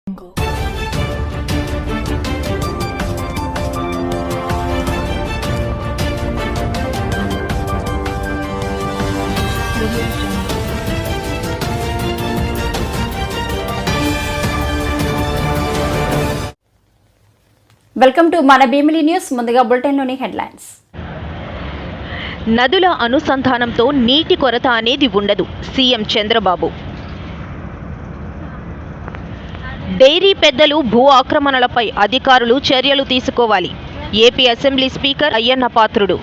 Welcome to మన Bheemili news. ముందుగా బులెటిన్లోని headlines. నదుల అనుసంధానంతో నీటి కొరత అనేది ఉండదు, సీఎం చంద్రబాబు. డైరీ పెద్దలు భూ ఆక్రమణలపై అధికారులు చర్యలు తీసుకోవాలి, AP assembly speaker Ayyanna Patrudu.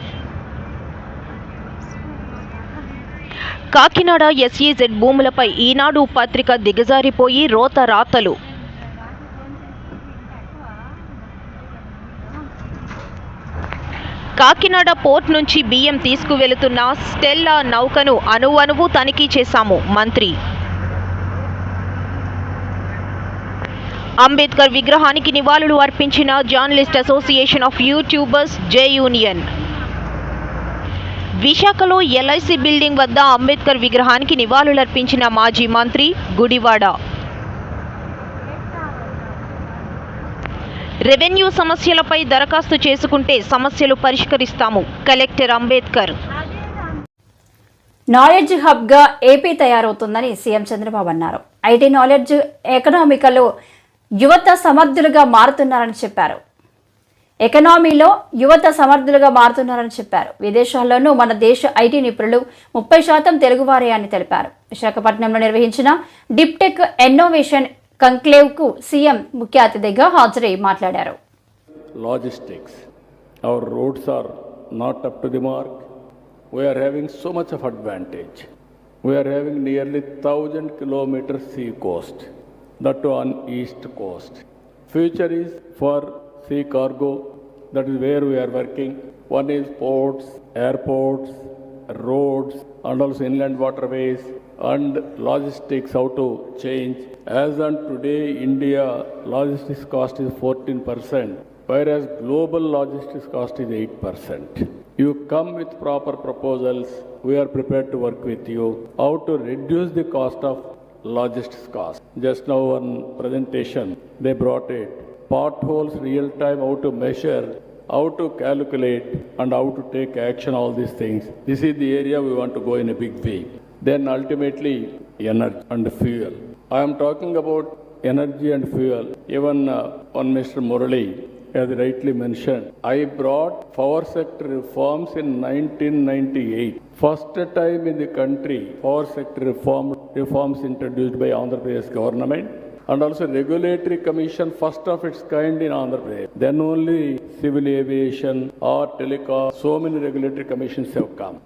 Kakinada SEZ భూములపై ఈనాడు పత్రిక దిగజారిపోయి రోత రాతలు. కాకినాడ పోర్ట్ నుంచి బియ్యం తీసుకువెళుతున్న స్టెల్లా నౌకను అణువణువు తనిఖీ చేశాము, మంత్రి. అంబేద్కర్ విగ్రహానికి నివాళులు అర్పించిన journalist association of YouTubers J union. విశాఖలో ఎల్ఐసి బిల్డింగ్ వద్ద అంబేద్కర్ విగ్రహానికి నివాళులర్పించిన మాజీ మంత్రి గుడివాడ. రెవెన్యూ సమస్యలపై దరఖాస్తు చేసుకుంటే సమస్యలు పరిష్కరిస్తాము, కలెక్టర్ అంబేద్కర్. నాలెడ్జ్ హబ్గా ఏపీ తయారవుతుందని సీఎం చంద్రబాబు అన్నారు. ఐటీ, నాలెడ్జ్, ఎకనామికలో యువత సమర్థులుగా మారుతున్నారని చెప్పారు. విదేశాల్లోనూ మన దేశ ఐటీ నిపుణులు 30% తెలుగువారే అని తెలిపారు. విశాఖపట్నంలో నిర్వహించిన డిప్టెక్ ఇన్నోవేషన్ కంక్లేవ్ కు సీఎం ముఖ్య అతిథిగా హాజరై మాట్లాడారు. Logistics, our roads are not up to the mark. We are having so much of advantage. We are having nearly 1000 kilometers sea coast, that too on east coast. Future is for sea cargo, that is where we are working. One is ports, airports, roads, and also inland waterways, and logistics, how to change. As on today, India logistics cost is 14%, whereas global logistics cost is 8%. You come with proper proposals, we are prepared to work with you. How to reduce the cost of logistics cost. Just now one presentation, they brought it. Potholes real time, how to measure, how to calculate, and how to take action, all these things. This is the area we want to go in a big way. Then ultimately, energy and fuel. I am talking about energy and fuel. Even one Mr. Murali has rightly mentioned, I brought power sector reforms in 1998. First time in the country, power sector reforms introduced by Andhra Pradesh government. And also regulatory commission, first of its kind in Andhra Pradesh. Then only civil aviation or telecom, so many regulatory commissions have come.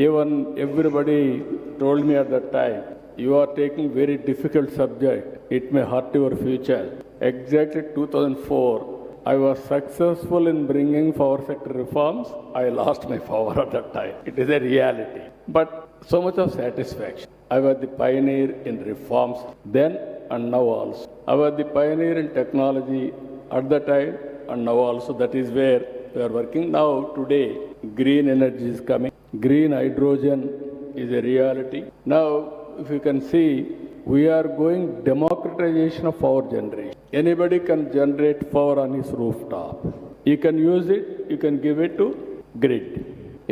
Even everybody told me at that time, you are taking very difficult subject, it may hurt your future. Exactly 2004, I was successful in bringing power sector reforms. I lost my power at that time. It is a reality. But so much of satisfaction. I was the pioneer in reforms then and now also. I was the pioneer in technology at the time and now also. That is where we are working now. Today, green energy is coming. Green hydrogen is a reality. Now, if you can see, we are going democratization of power generation. Anybody can generate power on his rooftop. You can use it, you can give it to grid.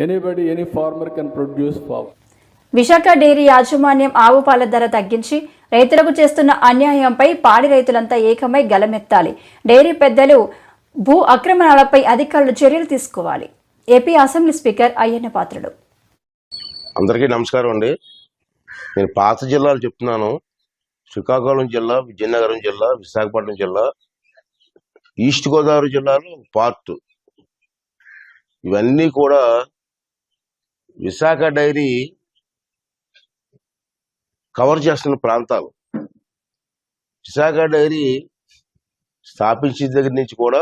Anybody, any farmer can produce power. Visakha dairy యాజమాన్యం ఆవు పాల ధర తగ్గించి రైతులకు చేస్తున్న అన్యాయంపై పాడి రైతులంతా ఏకమై గలమెత్తాలి. డైరీ పెద్దలు భూ ఆక్రమణలపై అధికారులు చర్యలు తీసుకోవాలి. AP assembly speaker Ayyanna Patrudu. అందరికీ నమస్కారం అండి. నేను పాత జిల్లాలు చెప్తున్నాను. శ్రీకాకుళం జిల్లా, విజయనగరం జిల్లా, విశాఖపట్నం జిల్లా, ఈస్ట్ గోదావరి జిల్లాలో పార్ట్, ఇవన్నీ కూడా విశాఖ డైరీ కవర్ చేస్తున్న ప్రాంతాలు. విశాఖ డైరీ స్థాపించిన దగ్గర నుంచి కూడా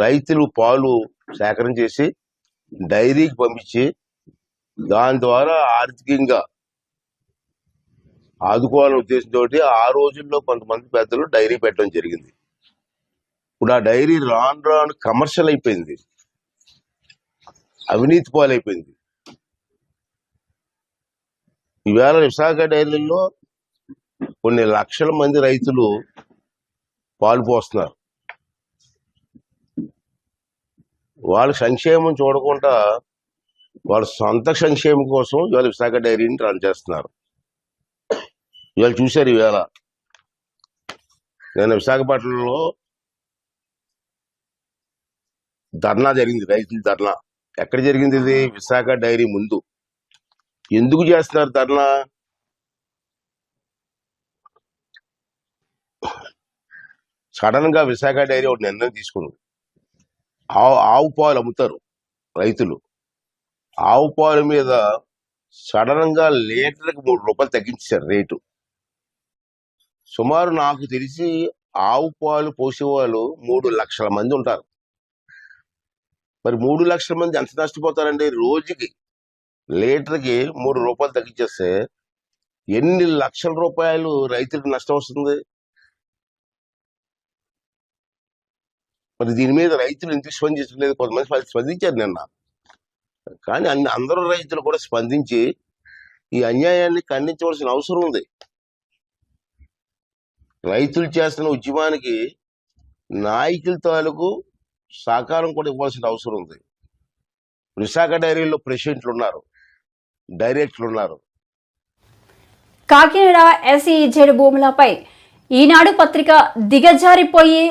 రైతులు పాలు సేకరణ చేసి డైరీకి పంపించి దాని ద్వారా ఆర్థికంగా ఆదుకోవాలనే ఉద్దేశంతో ఆ రోజుల్లో కొంతమంది పెద్దలు డైరీ పెట్టడం జరిగింది. ఇప్పుడు ఆ డైరీ రాను రాను కమర్షియల్ అయిపోయింది, అవినీతి పాలైపోయింది. ఈవేళ విశాఖ డైరీలో కొన్ని లక్షల మంది రైతులు పాలు పోస్తున్నారు. వాళ్ళ సంక్షేమం చూడకుండా వాళ్ళ సొంత సంక్షేమం కోసం ఇవాళ విశాఖ డైరీని రన్ చేస్తున్నారు. ఇవాళ చూశారు, ఇవాళ నేను విశాఖపట్నంలో ధర్నా జరిగింది, రైతుల ధర్నా. ఎక్కడ జరిగింది ఇది? విశాఖ డైరీ ముందు. ఎందుకు చేస్తున్నారు ధర్నా? సడన్ గా విశాఖ డైరీ ఒక నిర్ణయం తీసుకుంది. ఆవు పాలు అమ్ముతారు రైతులు. ఆవు పాలు మీద సడన్ గా లీటర్కి 3 రూపాయలు తగ్గించారు రేటు. సుమారు నాకు తెలిసి ఆవు పాలు పోసేవాళ్ళు 3 లక్షల మంది ఉంటారు. మరి 3 లక్షల మంది ఎంత నష్టపోతారండి? రోజుకి లీటర్కి 3 రూపాయలు తగ్గించేస్తే ఎన్ని లక్షల రూపాయలు రైతులకు నష్టం వస్తుంది? మరి దీని మీద రైతులు ఎందుకు స్పందించలేదు? కొంతమంది స్పందించారు నిన్న, కానీ అందరూ రైతులు కూడా స్పందించి ఈ అన్యాయాన్ని ఖండించవలసిన అవసరం ఉంది. రైతులు చేస్తున్న ఉద్యమానికి నాయకుల తాలూకు సహకారం కూడా ఇవ్వాల్సిన అవసరం ఉంది. విశాఖ డైరీలో ప్రెసిడెంట్లు ఉన్నారు, డైరెక్టర్లు ఉన్నారు. కాకినాడ SEZ భూములపై ఈనాడు పత్రిక దిగజారిపోయి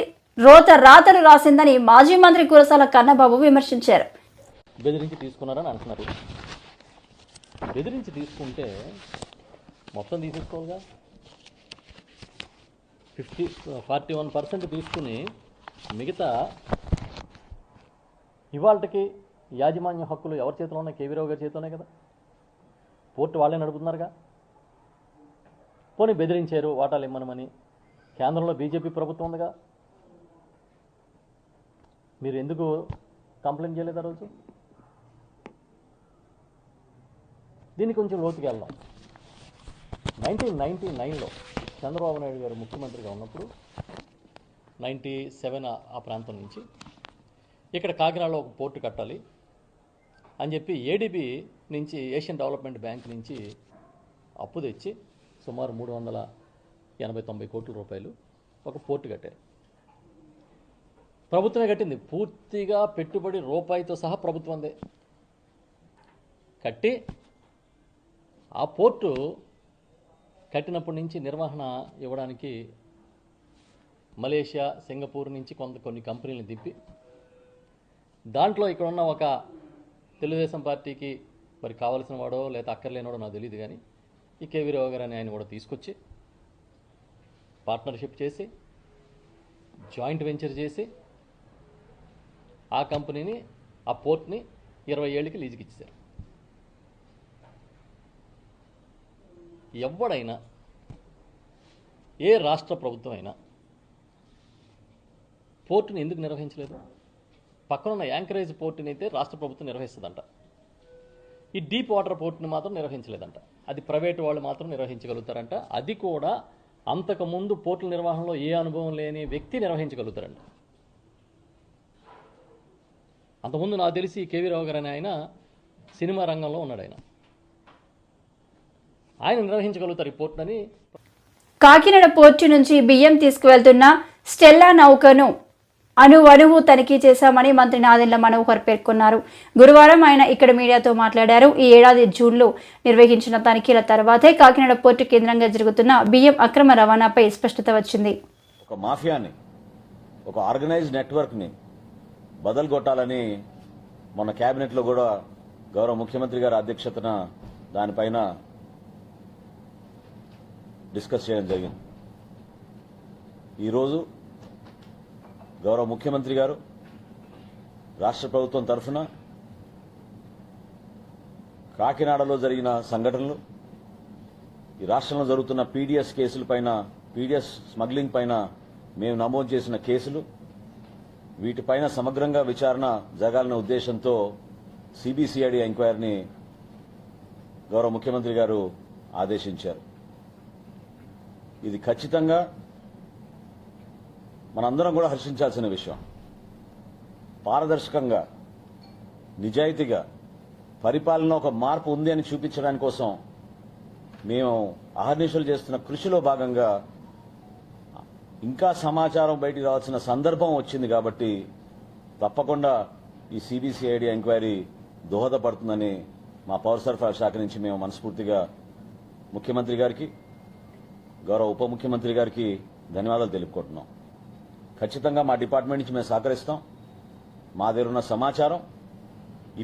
రాతలు రాసిందని మాజీ మంత్రి కురసాల కన్నబాబు విమర్శించారు. బెదిరించి తీసుకున్నారని అంటున్నారు. బెదిరించి తీసుకుంటే మొత్తం తీసేసుకోవాలిగా. 41% తీసుకుని మిగతా ఇవాళకి యాజమాన్య హక్కులు ఎవరి చేతిలో ఉన్నాయి? కేవీ రావు గారి చేతిలోనే కదా. పోర్టు వాళ్ళే నడుపుతున్నారుగా. పోనీ బెదిరించారు వాటాలు ఇమ్మనమని. కేంద్రంలో బీజేపీ ప్రభుత్వం ఉందిగా. మీరు ఎందుకు కంప్లైంట్ చేయలేదు ఆ రోజు? దీన్ని కొంచెం లోతుకి వెళ్దాం. 1999లో చంద్రబాబు నాయుడు గారు ముఖ్యమంత్రిగా ఉన్నప్పుడు 97 ఆ ప్రాంతం నుంచి ఇక్కడ కాకినాడలో ఒక పోర్టు కట్టాలి అని చెప్పి ADB నుంచి, ఏషియన్ డెవలప్మెంట్ బ్యాంక్ నుంచి అప్పు తెచ్చి సుమారు 380-90 కోట్ల రూపాయలు ఒక పోర్టు కట్టారు. ప్రభుత్వమే కట్టింది. పూర్తిగా పెట్టుబడి రూపాయితో సహా ప్రభుత్వందే కట్టి ఆ పోర్టు కట్టినప్పటి నుంచి నిర్వహణ ఇవ్వడానికి మలేషియా, సింగపూర్ నుంచి కొన్ని కంపెనీలను తిప్పి, దాంట్లో ఇక్కడ ఉన్న ఒక తెలుగుదేశం పార్టీకి మరి కావాల్సిన వాడో లేదా అక్కర్లేనివాడో నాకు తెలియదు, కానీ ఈ కేవీ రావు గారు అని ఆయన కూడా తీసుకొచ్చి పార్ట్నర్షిప్ చేసి జాయింట్ వెంచర్ చేసి ఆ కంపెనీని, ఆ పోర్ట్ని 20 ఏళ్ళకి లీజుకి ఇచ్చారు. ఎవడైనా, ఏ రాష్ట్ర ప్రభుత్వం అయినా పోర్టుని ఎందుకు నిర్వహించలేదు? పక్కనున్న యాంకరేజ్ పోర్టుని అయితే రాష్ట్ర ప్రభుత్వం నిర్వహిస్తుందంట. ఈ డీప్ వాటర్ పోర్టుని మాత్రం నిర్వహించలేదంట. అది ప్రైవేటు వాళ్ళు మాత్రం నిర్వహించగలుగుతారంట. అది కూడా అంతకుముందు పోర్టుల నిర్వహణలో ఏ అనుభవం లేని వ్యక్తి నిర్వహించగలుగుతారంట. అంతకుముందు నాకు తెలిసి కేవీ రావు గారు అని ఆయన సినిమా రంగంలో ఉన్నాడు. ఆయన నిర్వహించగలుగుతారు ఈ పోర్టుని. కాకినాడ పోర్టు నుంచి బియ్యం తీసుకువెళ్తున్న స్టెల్లా నౌకను అణువణువు తనిఖీ చేశామని మంత్రి నాదెండ్ల మనోహర్ పేర్కొన్నారు. గురువారం ఆయన ఇక్కడ మీడియాతో మాట్లాడారు. ఈ ఏడాది జూన్లో నిర్వహించిన తనిఖీల తర్వాతే కాకినాడ పోర్టు కేంద్రంగా జరుగుతున్న బియ్యం అక్రమ రవాణాపై స్పష్టత వచ్చింది. ఒక మాఫియాని, ఒక ఆర్గనైజ్డ్ నెట్వర్క్ని బదలుగొట్టాలని మొన్న క్యాబినెట్లో కూడా గౌరవ ముఖ్యమంత్రి గారి అధ్యక్షతన దానిపైన డిస్కస్ చేయడం జరిగింది. ఈరోజు గౌరవ ముఖ్యమంత్రి గారు రాష్ట్ర ప్రభుత్వం తరఫున కాకినాడలో జరిగిన సంఘటనలు, ఈ రాష్ట్రంలో జరుగుతున్న పీడీఎస్ కేసులపైన, పీడీఎస్ స్మగ్లింగ్ పైన మేము నమోదు చేసిన కేసులు, వీటిపైన సమగ్రంగా విచారణ జరగాలనే ఉద్దేశంతో సిబిసిఐడి ఎంక్వైరీని గౌరవ ముఖ్యమంత్రి గారు ఆదేశించారు. ఇది ఖచ్చితంగా మనందరం కూడా హర్షించాల్సిన విషయం. పారదర్శకంగా, నిజాయితీగా పరిపాలన ఒక మార్పు ఉంది అని చూపించడానికి కోసం మేము అహర్నిశలు చేస్తున్న కృషిలో భాగంగా ఇంకా సమాచారం బయటికి రావాల్సిన సందర్భం వచ్చింది కాబట్టి తప్పకుండా ఈ సిబిసిఐడి ఎంక్వైరీ దోహదపడుతుందని మా పౌర సరఫరా శాఖ నుంచి మేము మనస్ఫూర్తిగా ముఖ్యమంత్రి గారికి, గౌరవ ఉప ముఖ్యమంత్రి గారికి ధన్యవాదాలు తెలుపుకుంటున్నాం. ఖచ్చితంగా మా డిపార్ట్మెంట్ నుంచి మేము సహకరిస్తాం. మా దగ్గర ఉన్న సమాచారం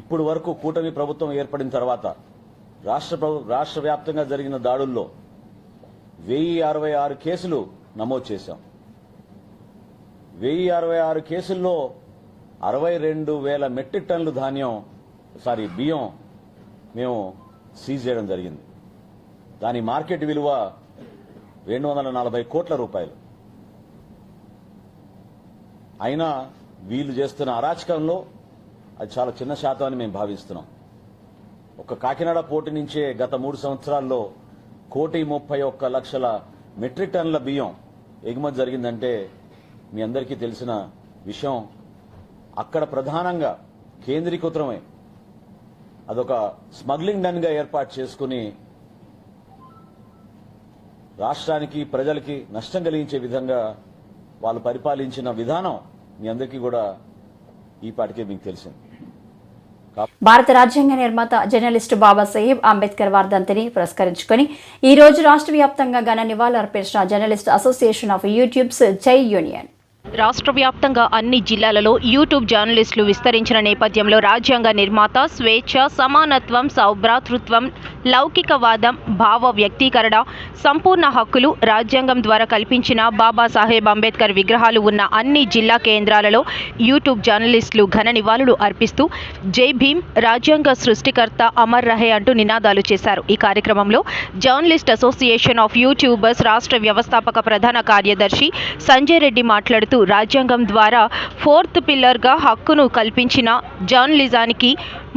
ఇప్పుడు వరకు కూటమి ప్రభుత్వం ఏర్పడిన తర్వాత రాష్ట్ర వ్యాప్తంగా జరిగిన దాడుల్లో 1066 కేసులు నమోదు చేశాం. 1066 కేసుల్లో 62,000 మెట్రిక్ టన్నులు బియ్యం మేము సీజ్ చేయడం జరిగింది. దాని మార్కెట్ విలువ 240 కోట్ల రూపాయలు. అయినా వీళ్ళు చేస్తున్న అరాచకంలో అది చాలా చిన్న శాతం అని మేము భావిస్తున్నాం. ఒక కాకినాడ పోర్టు నుంచే గత 3 సంవత్సరాల్లో 1,31,00,000 మెట్రిక్ టన్నుల బియ్యం ఎగుమతి జరిగిందంటే మీ అందరికీ తెలిసిన విషయం. అక్కడ ప్రధానంగా కేంద్రీకృతమై అదొక స్మగ్లింగ్ డన్ గా ఏర్పాటు చేసుకుని రాష్ట్రానికి, ప్రజలకి నష్టం కలిగించే విధంగా వాళ్ళు పరిపాలించిన విధానం మీ అందరికీ కూడా ఈ పాటికే మీకు తెలిసింది. భారత రాజ్యాంగ నిర్మాత జర్నలిస్టు బాబాసాహెబ్ అంబేద్కర్ వర్ధంతిని పురస్కరించుకుని ఈ రోజు రాష్ట్ర వ్యాప్తంగా ఘన నివాళులర్పించిన జర్నలిస్ట్ అసోసియేషన్ ఆఫ్ యూట్యూబ్స్ జై యూనియన్. రాష్ట్ర వ్యాప్తంగా అన్ని జిల్లాలలో యూట్యూబ్ జర్నలిస్టులు విస్తరించిన నేపథ్యంలో రాజ్యాంగ నిర్మాత స్వేచ్ఛ, సమానత్వం, సౌభ్రాతృత్వం, లౌకికవాదం, భావ వ్యక్తీకరణ, సంపూర్ణ హక్కులు రాజ్యాంగం ద్వారా కల్పించిన బాబాసాహెబ్ అంబేద్కర్ విగ్రహాలు ఉన్న అన్ని జిల్లా కేంద్రాలలో యూట్యూబ్ జర్నలిస్టులు ఘన నివాళులు అర్పిస్తూ జై భీమ్, రాజ్యాంగ సృష్టికర్త అమర్ రహే అంటూ నినాదాలు చేశారు. ఈ కార్యక్రమంలో జర్నలిస్ట్ అసోసియేషన్ ఆఫ్ యూట్యూబర్స్ రాష్ట్ర వ్యవస్థాపక ప్రధాన కార్యదర్శి సంజయ్ రెడ్డి మాట్లాడుతూ రాజ్యాంగం ద్వారా 4th పిల్లర్గా హక్కును కల్పించిన జర్నలిజానికి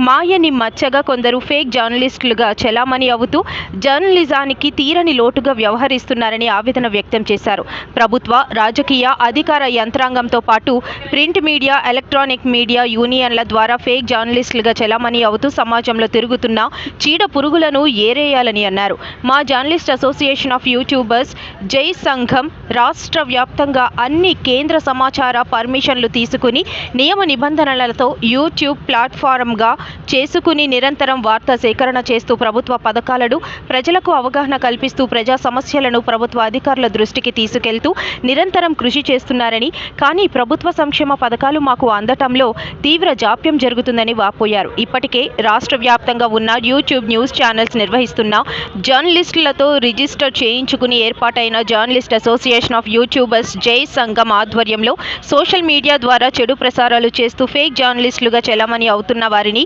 మాయని మచ్చగా కొందరు ఫేక్ జర్నలిస్టులుగా చెలామణి అవుతూ జర్నలిజానికి తీరని లోటుగా వ్యవహరిస్తున్నారని ఆవేదన వ్యక్తం చేశారు. ప్రభుత్వ, రాజకీయ, అధికార యంత్రాంగంతో పాటు ప్రింట్ మీడియా, ఎలక్ట్రానిక్ మీడియా యూనియన్ల ద్వారా ఫేక్ జర్నలిస్టులుగా చెలామణి అవుతూ సమాజంలో తిరుగుతున్న చీడ పురుగులను ఏరేయాలని అన్నారు. మా జర్నలిస్ట్ అసోసియేషన్ ఆఫ్ యూట్యూబర్స్ జై సంఘం రాష్ట్ర వ్యాప్తంగా అన్ని కేంద్ర సమాచార పర్మిషన్లు తీసుకుని నియమ నిబంధనలతో యూట్యూబ్ ప్లాట్ఫారంగా చేసుకుని నిరంతరం వార్తా సేకరణ చేస్తూ ప్రభుత్వ పథకాలను ప్రజలకు అవగాహన కల్పిస్తూ ప్రజా సమస్యలను ప్రభుత్వ అధికారుల దృష్టికి తీసుకెళ్తూ నిరంతరం కృషి చేస్తున్నారని, కానీ ప్రభుత్వ సంక్షేమ పథకాలు మాకు అందటంలో తీవ్ర జాప్యం జరుగుతుందని వాపోయారు. ఇప్పటికే రాష్ట్ర వ్యాప్తంగా ఉన్న యూట్యూబ్ న్యూస్ ఛానల్స్ నిర్వహిస్తున్న జర్నలిస్టులతో రిజిస్టర్ చేయించుకుని ఏర్పాటైన జర్నలిస్ట్ అసోసియేషన్ ఆఫ్ యూట్యూబర్స్ జై సంఘం ఆధ్వర్యంలో సోషల్ మీడియా ద్వారా చెడు ప్రసారాలు చేస్తూ ఫేక్ జర్నలిస్టులుగా చెలామణి అవుతున్న వారిని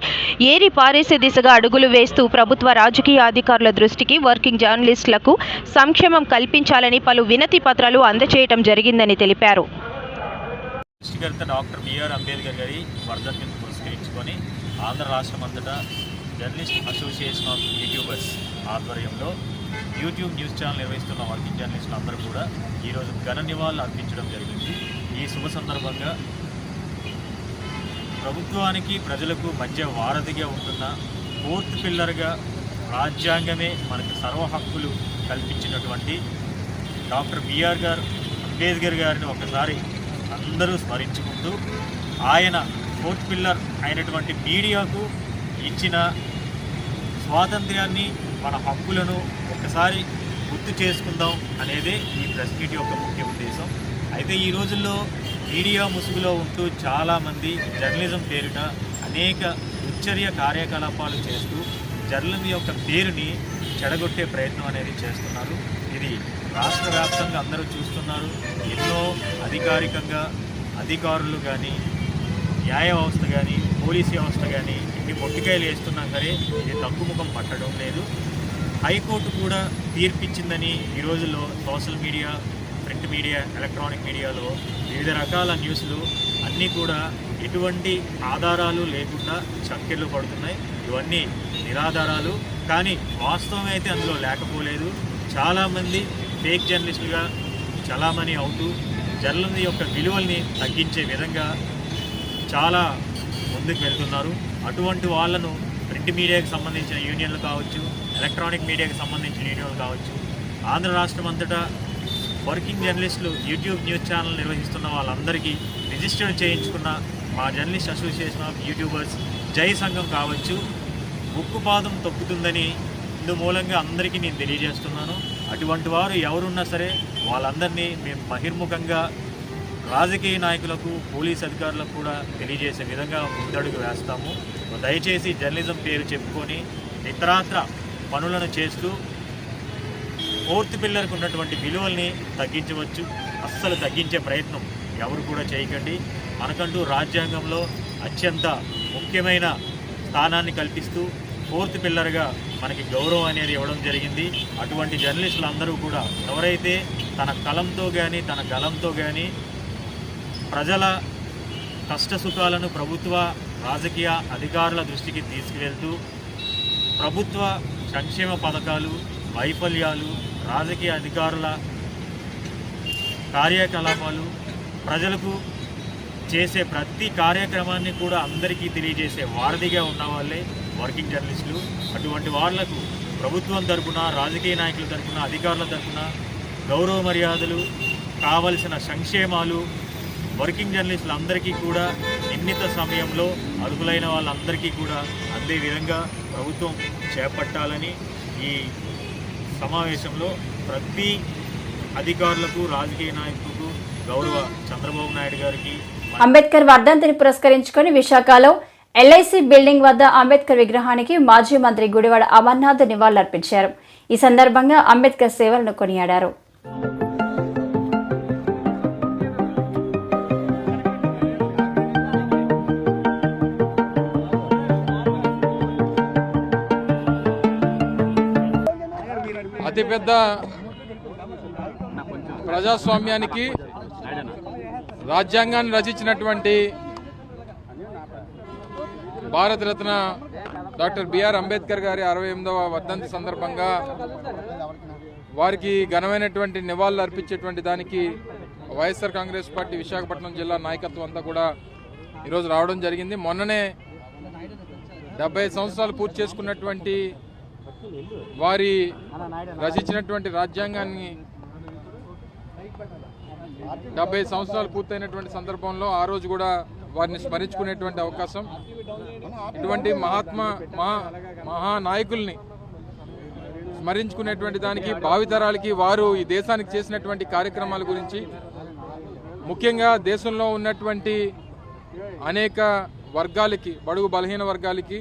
ఏరి పారేసే దిశగా అడుగులు వేస్తూ ప్రభుత్వ, రాజకీయ అధికారుల దృష్టికి వర్కింగ్ జర్నలిస్టులకు సంక్షేమం కల్పించాలని పలు వినతి పత్రాలు అందజేయడం జరిగిందని తెలిపారు. సృష్టికర్త డాక్టర్ బిఆర్ అంబేద్కర్ గారి వర్ధంతిని పురస్కరించుకొని ఆంధ్ర రాష్ట్రం అంతటా జర్నలిస్ట్ అసోసియేషన్ ఆఫ్ యూట్యూబర్స్ ఆధ్వర్యంలో యూట్యూబ్ న్యూస్ ఛానల్ నిర్వహిస్తున్న వర్కింగ్ జర్నలిస్టులు అందరూ కూడా ఈరోజు ఘన నివాళులు అర్పించడం జరిగింది. ఈ శుభ సందర్భంగా ప్రభుత్వానికి, ప్రజలకు మధ్య వారధిగా ఉంటున్న 4th పిల్లర్గా రాజ్యాంగమే మనకు సర్వ హక్కులు కల్పించినటువంటి డాక్టర్ బిఆర్ అంబేద్కర్ గారిని ఒకసారి అందరూ స్మరించుకుంటూ ఆయన 4th పిల్లర్ అయినటువంటి మీడియాకు ఇచ్చిన స్వాతంత్ర్యాన్ని, మన హక్కులను ఒకసారి గుర్తు చేసుకుందాం అనేదే ఈ ప్రెస్ మీట్ యొక్క ముఖ్య ఉద్దేశం. అయితే ఈ రోజుల్లో మీడియా ముసుగులో ఉంటూ చాలామంది జర్నలిజం పేరిట అనేక దుశ్చర్య కార్యకలాపాలు చేస్తూ జర్నలిజం యొక్క పేరుని చెడగొట్టే ప్రయత్నం అనేది చేస్తున్నారు. ఇది రాష్ట్ర వ్యాప్తంగా అందరూ చూస్తున్నారు. ఎన్నో అధికారికంగా అధికారులు కానీ, న్యాయ వ్యవస్థ కానీ, పోలీసు వ్యవస్థ కానీ ఇన్ని మొట్టికాయలు వేస్తున్నా సరే ఇది తగ్గుముఖం పట్టడం లేదు. హైకోర్టు కూడా తీర్పిచ్చిందని ఈ రోజుల్లో social media, print media, electronic మీడియాలో వివిధ రకాల న్యూస్లు అన్నీ కూడా ఎటువంటి ఆధారాలు లేకుండా చక్కెర్లు పడుతున్నాయి. ఇవన్నీ నిరాధారాలు, కానీ వాస్తవం అయితే అందులో లేకపోలేదు. చాలామంది ఫేక్ జర్నలిస్టులుగా చలామణి అవుతూ జర్నలిజం యొక్క విలువల్ని తగ్గించే విధంగా చాలా ముందుకు వెళ్తున్నారు. అటువంటి వాళ్ళను ప్రింట్ మీడియాకి సంబంధించిన యూనియన్లు కావచ్చు, ఎలక్ట్రానిక్ మీడియాకి సంబంధించిన యూనియన్లు కావచ్చు, ఆంధ్ర రాష్ట్రం అంతటా వర్కింగ్ జర్నలిస్టులు యూట్యూబ్ న్యూస్ ఛానల్ నిర్వహిస్తున్న వాళ్ళందరికీ రిజిస్టర్ చేయించుకున్న మా జర్నలిస్ట్ అసోసియేషన్ ఆఫ్ యూట్యూబర్స్ జై సంఘం కావచ్చు ఉక్కుపాదం తొక్కుతుందని ఇందు మూలంగా అందరికీ నేను తెలియజేస్తున్నాను. అటువంటి వారు ఎవరున్నా సరే వాళ్ళందరినీ మేము బహిర్ముఖంగా రాజకీయ నాయకులకు పోలీస్ అధికారులకు కూడా తెలియజేసే విధంగా ముందడుగు వేస్తాము. దయచేసి జర్నలిజం పేరు చెప్పుకొని ఇతరాత్ర పనులను చేస్తూ ఫోర్త్ పిల్లర్కు ఉన్నటువంటి విలువల్ని తగ్గించవచ్చు. అస్సలు తగ్గించే ప్రయత్నం ఎవరు కూడా చేయకండి. మనకంటూ రాజ్యాంగంలో అత్యంత ముఖ్యమైన స్థానాన్ని కల్పిస్తూ ఫోర్త్ పిల్లర్గా మనకి గౌరవం అనేది ఇవ్వడం జరిగింది. అటువంటి జర్నలిస్టులు అందరూ కూడా ఎవరైతే తన కలంతో కానీ తన గలంతో కానీ ప్రజల కష్టసుఖాలను ప్రభుత్వ రాజకీయ అధికారుల దృష్టికి తీసుకువెళ్తూ ప్రభుత్వ సంక్షేమ పథకాలు వైఫల్యాలు రాజకీయ అధికారుల కార్యకలాపాలు ప్రజలకు చేసే ప్రతి కార్యక్రమాన్ని కూడా అందరికీ తెలియజేసే వారధిగా ఉన్న వాళ్ళే వర్కింగ్ జర్నలిస్టులు. అటువంటి వాళ్లకు ప్రభుత్వం తరపున రాజకీయ నాయకుల తరపున అధికారుల తరపున గౌరవ మర్యాదలు కావలసిన సంక్షేమాలు వర్కింగ్ జర్నలిస్టులు అందరికీ కూడా నిర్ణీత సమయంలో అర్హులైన వాళ్ళందరికీ కూడా అందే విధంగా ప్రభుత్వం చేపట్టాలని ఈ సమావేశంలో ప్రతి అధికారులకు రాజకీయ నాయకులకు గౌరవ చంద్రబాబు నాయుడు గారికి అంబేద్కర్ వర్ధంతిని పురస్కరించుకొని విశాఖలో ఎల్ఐసి బిల్డింగ్ వద్ద అంబేద్కర్ విగ్రహానికి మాజీ మంత్రి గుడివాడ అమర్నాథ్ నివాళులర్పించారు. ఈ సందర్భంగా అంబేద్కర్ సేవలను కొనియాడారు. అతిపెద్ద ప్రజాస్వామ్యానికి రాజ్యాంగాన్ని రచించినటువంటి భారతరత్న డాక్టర్ బిఆర్ అంబేద్కర్ గారి 68వ వర్ధంతి సందర్భంగా వారికి ఘనమైనటువంటి నివాళులు అర్పించేటువంటి దానికి వైఎస్ఆర్ కాంగ్రెస్ పార్టీ విశాఖపట్నం జిల్లా నాయకత్వం అంతా కూడా ఈరోజు రావడం జరిగింది. మొన్ననే 70 సంవత్సరాలు పూర్తి చేసుకున్నటువంటి వారి రచించినటువంటి రాజ్యాంగాన్ని 70 సంవత్సరాలు పూర్తయినటువంటి సందర్భంలో ఆ రోజు కూడా వారిని స్మరించుకునేటువంటి అవకాశం, ఇటువంటి మహానాయకుల్ని స్మరించుకునేటువంటి దానికి భావితరాలకి వారు ఈ దేశానికి చేసినటువంటి కార్యక్రమాల గురించి, ముఖ్యంగా దేశంలో ఉన్నటువంటి అనేక వర్గాలకి, బడుగు బలహీన వర్గాలకి,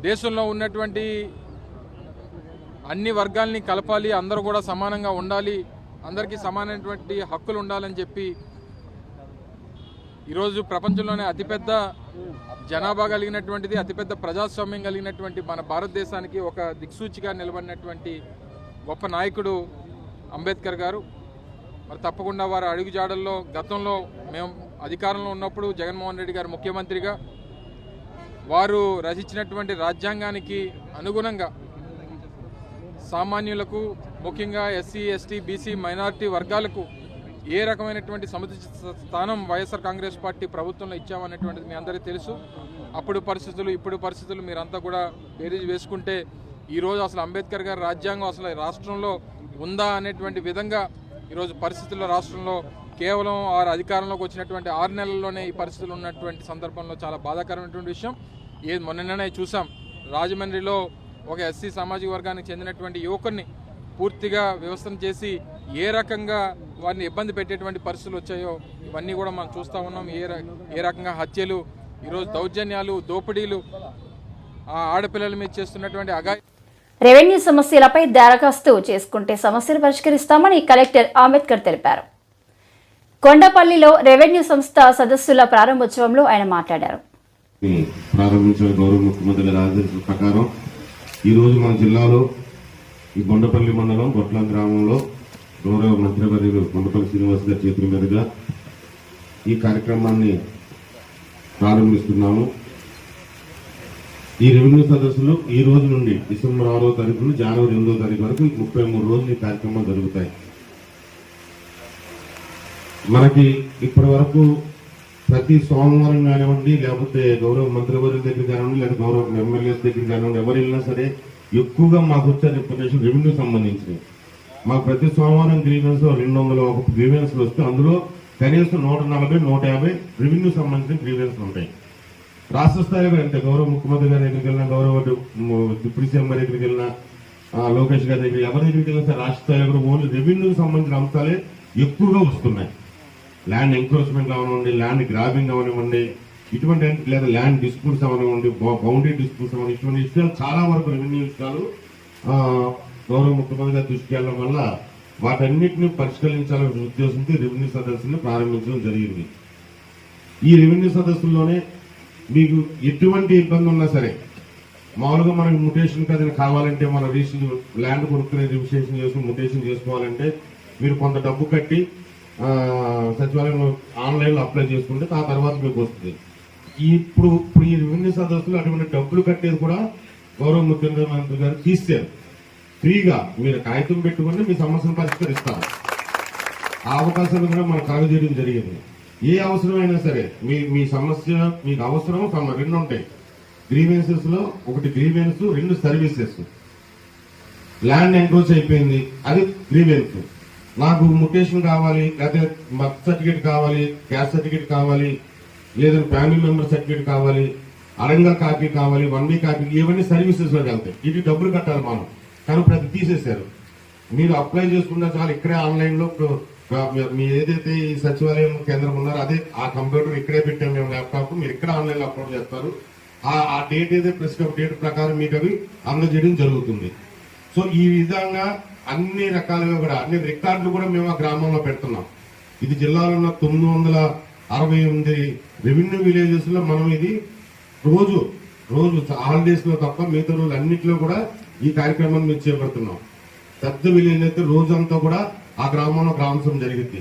దేశంలో ఉన్నటువంటి అన్ని వర్గాల్ని కలపాలి, అందరూ కూడా సమానంగా ఉండాలి, అందరికీ సమానమైనటువంటి హక్కులు ఉండాలని చెప్పి ఈరోజు ప్రపంచంలోనే అతిపెద్ద జనాభా కలిగినటువంటిది, అతిపెద్ద ప్రజాస్వామ్యం కలిగినటువంటి మన భారతదేశానికి ఒక దిక్సూచిగా నిలబడినటువంటి గొప్ప నాయకుడు అంబేద్కర్ గారు. మరి తప్పకుండా వారి అడుగుజాడల్లో గతంలో మేము అధికారంలో ఉన్నప్పుడు జగన్మోహన్ రెడ్డి గారు ముఖ్యమంత్రిగా వారు రచించినటువంటి రాజ్యాంగానికి అనుగుణంగా సామాన్యులకు, ముఖ్యంగా ఎస్సీ, ఎస్టీ, బీసీ, మైనారిటీ వర్గాలకు ఏ రకమైనటువంటి సముచిత స్థానం వైఎస్ఆర్ కాంగ్రెస్ పార్టీ ప్రభుత్వంలో ఇచ్చామనేటువంటిది మీ అందరికీ తెలుసు. అప్పుడు పరిస్థితులు, ఇప్పుడు పరిస్థితులు మీరంతా కూడా బేరీజ్ వేసుకుంటే ఈరోజు అసలు అంబేద్కర్ గారి రాజ్యాంగం అసలు రాష్ట్రంలో ఉందా అనేటువంటి విధంగా ఈరోజు పరిస్థితుల్లో రాష్ట్రంలో కేవలం వారు అధికారంలోకి వచ్చినటువంటి 6 నెలల్లోనే ఈ పరిస్థితులు ఉన్నటువంటి సందర్భంలో చాలా బాధాకరమైనటువంటి విషయం. మొన్ననే చూసాం, రాజమండ్రిలో ఒక ఎస్సీ సామాజిక వర్గానికి చెందినటువంటి యువకుడిని పూర్తిగా వ్యవస్థను చేసి ఏ రకంగా వారిని ఇబ్బంది పెట్టేటువంటి పరిస్థితులు వచ్చాయో ఇవన్నీ కూడా మనం చూస్తూ ఉన్నాం. ఏ రకంగా హత్యలు, ఈరోజు దౌర్జన్యాలు, దోపిడీలు, ఆడపిల్లల మీద చేస్తున్నటువంటి రెవెన్యూ సమస్యలపై దరఖాస్తు చేసుకుంటే సమస్యలు పరిష్కరిస్తామని కలెక్టర్ అంబేద్కర్ తెలిపారు. కొండపల్లిలో రెవెన్యూ సంస్థ సదస్సుల ప్రారంభోత్సవంలో ఆయన మాట్లాడారు. ప్రారంభించిన గౌరవ ముఖ్యమంత్రి గారి ఆదేశాల ప్రకారం ఈరోజు మన జిల్లాలో ఈ కొండపల్లి మండలం గొట్ల గ్రామంలో గౌరవ మంత్రివర్యులు కొండపల్లి శ్రీనివాస్ గారి చేతుల మీదుగా ఈ కార్యక్రమాన్ని ప్రారంభిస్తున్నాము. ఈ రెవెన్యూ సదస్సులు ఈ రోజు నుండి డిసెంబర్ 6వ తారీఖు నుండి జనవరి 8వ తారీఖు వరకు 33 రోజులు ఈ కార్యక్రమాలు జరుగుతాయి. మనకి ఇప్పటి వరకు ప్రతి సోమవారం కానివ్వండి, లేకపోతే గౌరవ మంత్రివర్యుల దగ్గర కానివ్వండి, లేదా గౌరవ ఎమ్మెల్యేస్ దగ్గర కానివ్వండి, ఎవరు వెళ్ళినా సరే ఎక్కువగా మాకు వచ్చే ఇన్ఫర్మేషన్ రెవెన్యూ సంబంధించినవి. మాకు ప్రతి సోమవారం గ్రీవెన్స్ 200 గ్రీవెన్స్లు వస్తే అందులో కనీసం 140, 150 రెవెన్యూ సంబంధించిన గ్రీవెన్స్లు ఉంటాయి. రాష్ట్ర స్థాయిలో అంటే గౌరవ ముఖ్యమంత్రి గారి దగ్గరికి వెళ్ళినా, గౌరవ డిప్యూటీ సీఎం గారి దగ్గరికి వెళ్ళినా, లోకేష్ గారి దగ్గర ఎవరి దగ్గరికి వెళ్ళినా సరే రాష్ట్ర స్థాయిలో కూడా ఓన్లీ రెవెన్యూకి సంబంధించిన అంశాలే ఎక్కువగా వస్తున్నాయి. ల్యాండ్ ఎంక్రోచ్మెంట్ అవనివ్వండి, ల్యాండ్ గ్రాబింగ్ అవనివ్వండి, ఇటువంటి లేదా ల్యాండ్ డిస్ప్యూట్స్ అవనివ్వండి, బౌండరీ డిస్ప్యూట్స్ అవని, ఇటువంటి విషయాలు చాలా వరకు రెవెన్యూ విషయాలు గౌరవ ముఖ్యమంత్రి గారి దృష్టికి వెళ్ళడం వల్ల వాటన్నిటిని పరిష్కరించాలనే ఉద్దేశంతో రెవెన్యూ సదస్సుని ప్రారంభించడం జరిగింది. ఈ రెవెన్యూ సదస్సుల్లోనే మీకు ఎటువంటి ఇబ్బంది ఉన్నా సరే, మామూలుగా మనకి ముటేషన్ అది కావాలంటే మన రిజిస్ట్రేషన్ ల్యాండ్ కొనుక్కునే రిజిస్ట్రేషన్ చేసుకుని ముటేషన్ చేసుకోవాలంటే మీరు కొంత డబ్బు కట్టి సచివాలయంలో ఆన్లైన్లో అప్లై చేసుకుంటే ఆ తర్వాత మీకు వస్తుంది. ఇప్పుడు ఈ రెవెన్యూ సదస్సులు అటువంటి డబ్బులు కట్టేది కూడా గౌరవ ముఖ్యమంత్రి గారు తీశారు. ఫ్రీగా మీరు కాగితం పెట్టుకుని మీ సమస్యను పరిష్కరిస్తారు. ఆ అవకాశాన్ని కూడా మనం కలుగజేయడం జరిగింది. ఏ అవసరమైనా సరే మీ సమస్య మీకు అవసరం 2 ఉంటాయి. గ్రీవెన్సెస్ లో ఒకటి గ్రీవెన్స్, 2 సర్వీసెస్. ల్యాండ్ ఎంక్రోచ్ అయిపోయింది, అది గ్రీవెన్స్. నాకు ముటేషన్ కావాలి, లేకపోతే బర్త్ సర్టిఫికేట్ కావాలి, క్యాస్ట్ సర్టిఫికేట్ కావాలి, లేదా ఫ్యామిలీ మెంబర్ సర్టిఫికేట్ కావాలి, అరంగల్ కాపీ కావాలి, 1B కాపీ, ఇవన్నీ సర్వీసెస్ లోకి వెళ్తాయి. ఇది డబ్బులు కట్టాలి మనం, కానీ ప్రతి తీసేశారు. మీరు అప్లై చేసుకున్నా చాలా ఇక్కడే ఆన్లైన్ లో మీ ఏదైతే ఈ సచివాలయం కేంద్రం ఉన్నారో అదే ఆ కంప్యూటర్ ఇక్కడే పెట్టాము మేము, ల్యాప్టాప్ మీరు ఇక్కడ ఆన్లైన్ లో అప్లోడ్ చేస్తారు. ఆ డేట్ ఏదైతే ప్రిస్క్రైబ్ డేట్ ప్రకారం మీకు అవి అందజేయడం జరుగుతుంది. సో ఈ విధంగా అన్ని రకాలుగా కూడా అన్ని రికార్డులు కూడా మేము ఆ గ్రామంలో పెడుతున్నాం. ఇది జిల్లాలో ఉన్న 968 రెవెన్యూ విలేజెస్ లో మనం ఇది రోజు హాలిడేస్ లో తప్ప మిగతా రోజులు అన్నింటిలో కూడా ఈ కార్యక్రమాన్ని మేము చేపడుతున్నాం. పెద్ద విలేజ్ అయితే రోజంతా కూడా ఆ గ్రామంలో గ్రామోత్సవం జరిగింది.